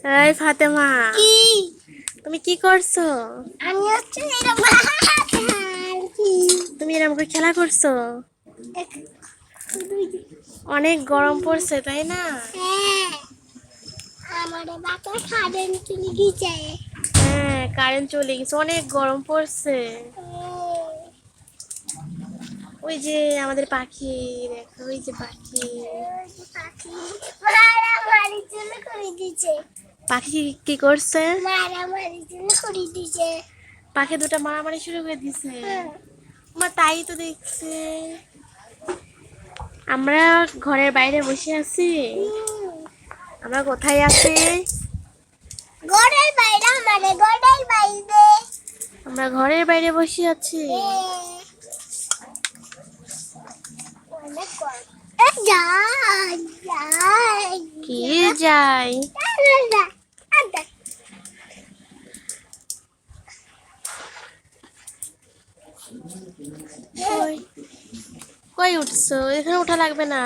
এই ফাতেমা, কি? তুমি কি করছো? আমি হচ্ছে এরকম হাঁটছি। তুমি এরকম করে খেলা করছো? অনেক গরম পড়ছে তাই না? হ্যাঁ, আমার বাবা কারেন্ট চলে গেছে। হ্যাঁ, কারেন্ট চলে গেছে, অনেক গরম পড়ছে। ওই যে আমাদের পাখি, দেখো ওই যে পাখি। পাখি মারামারির জন্য করে দিচ্ছে। পাখি কি করছে? মারামারির জন্য করে দিচ্ছে। পাখি দুটো মারামারি শুরু করে দিছে। হ্যাঁ। মা তাই তো দেখছে। আমরা ঘরের বাইরে বসে আছি। আমরা কোথায় আছি? ঘরের বাইরে, আমাদের ঘরের বাইরে। আমরা ঘরের বাইরে বসে আছি। অনেক গরম। যাই যাই কি যাই? কই কই উঠছো? এখানে ওঠা লাগবে না।